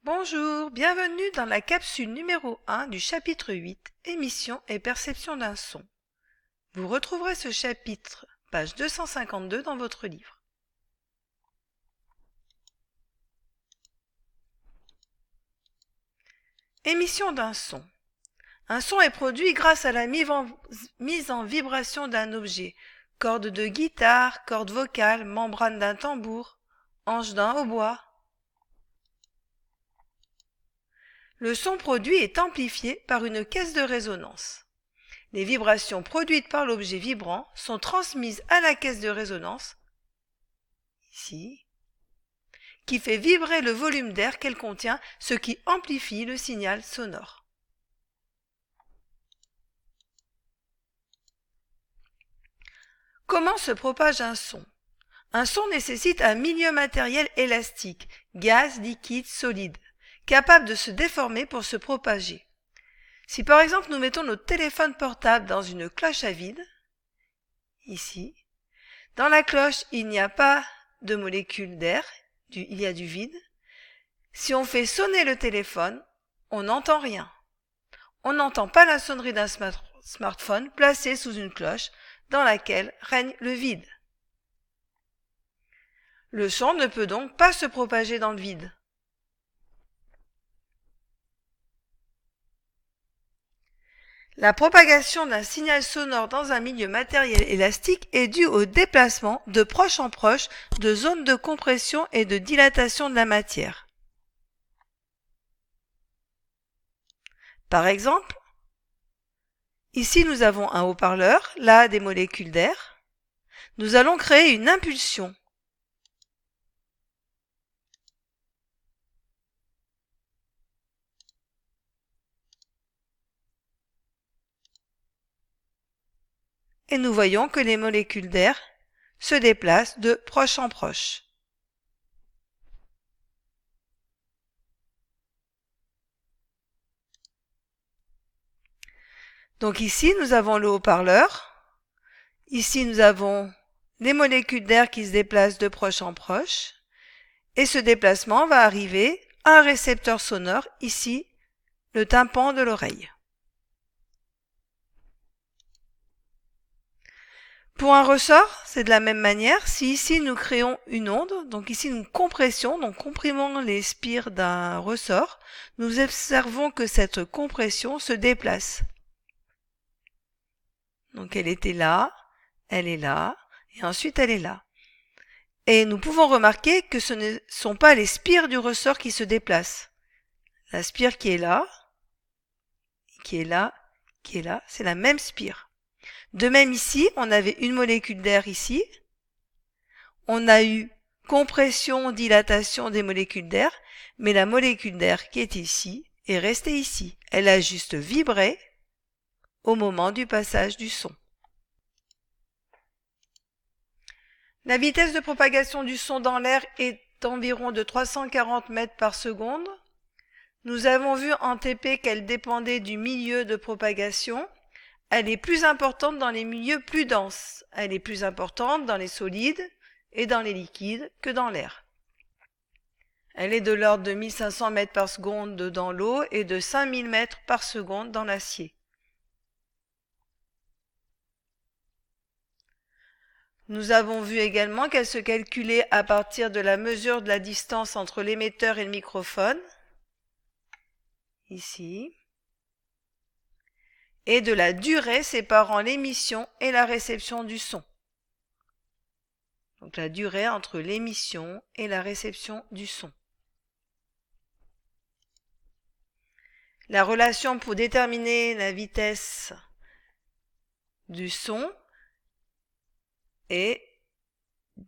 Bonjour, bienvenue dans la capsule numéro 1 du chapitre 8, émission et perception d'un son. Vous retrouverez ce chapitre, page 252 dans votre livre. Émission d'un son. Un son est produit grâce à la mise en vibration d'un objet, corde de guitare, corde vocale, membrane d'un tambour, anche d'un hautbois. Le son produit est amplifié par une caisse de résonance. Les vibrations produites par l'objet vibrant sont transmises à la caisse de résonance, ici, qui fait vibrer le volume d'air qu'elle contient, ce qui amplifie le signal sonore. Comment se propage un son ? Un son nécessite un milieu matériel élastique, gaz, liquide, solide, capable de se déformer pour se propager. Si par exemple nous mettons notre téléphone portable dans une cloche à vide, ici, dans la cloche il n'y a pas de molécules d'air, il y a du vide. Si on fait sonner le téléphone, on n'entend rien. On n'entend pas la sonnerie d'un smartphone placé sous une cloche dans laquelle règne le vide. Le son ne peut donc pas se propager dans le vide. La propagation d'un signal sonore dans un milieu matériel élastique est due au déplacement de proche en proche de zones de compression et de dilatation de la matière. Par exemple, ici nous avons un haut-parleur, là des molécules d'air. Nous allons créer une impulsion. Et nous voyons que les molécules d'air se déplacent de proche en proche. Donc ici, nous avons le haut-parleur. Ici, nous avons les molécules d'air qui se déplacent de proche en proche. Et ce déplacement va arriver à un récepteur sonore, ici, le tympan de l'oreille. Pour un ressort, c'est de la même manière. Si ici nous créons une onde, donc ici une compression, donc comprimons les spires d'un ressort, nous observons que cette compression se déplace. Donc elle était là, elle est là, et ensuite elle est là. Et nous pouvons remarquer que ce ne sont pas les spires du ressort qui se déplacent. La spire qui est là, qui est là, qui est là, c'est la même spire. De même ici, on avait une molécule d'air ici. On a eu compression, dilatation des molécules d'air, mais la molécule d'air qui est ici est restée ici. Elle a juste vibré au moment du passage du son. La vitesse de propagation du son dans l'air est d'environ de 340 mètres par seconde. Nous avons vu en TP qu'elle dépendait du milieu de propagation. Elle est plus importante dans les milieux plus denses. Elle est plus importante dans les solides et dans les liquides que dans l'air. Elle est de l'ordre de 1500 mètres par seconde dans l'eau et de 5000 mètres par seconde dans l'acier. Nous avons vu également qu'elle se calculait à partir de la mesure de la distance entre l'émetteur et le microphone, ici, et de la durée séparant l'émission et la réception du son. Donc la durée entre l'émission et la réception du son. La relation pour déterminer la vitesse du son est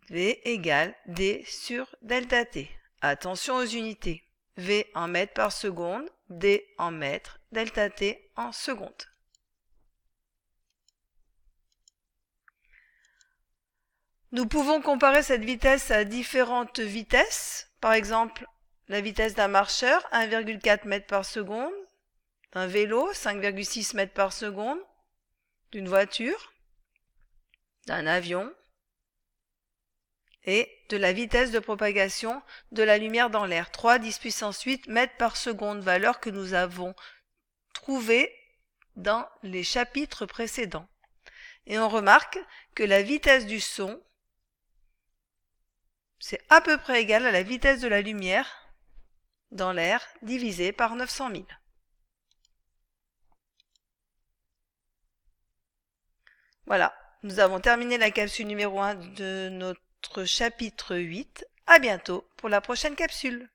V égale D sur delta T. Attention aux unités. V en mètres par seconde, D en mètres, delta T en secondes. Nous pouvons comparer cette vitesse à différentes vitesses. Par exemple, la vitesse d'un marcheur, 1,4 mètres par seconde, d'un vélo, 5,6 mètres par seconde, d'une voiture, d'un avion, et de la vitesse de propagation de la lumière dans l'air, 3 10 puissance 8 mètres par seconde, valeur que nous avons trouvée dans les chapitres précédents. Et on remarque que la vitesse du son, c'est à peu près égal à la vitesse de la lumière dans l'air divisé par 900 000. Voilà, nous avons terminé la capsule numéro 1 de notre chapitre 8. À bientôt pour la prochaine capsule.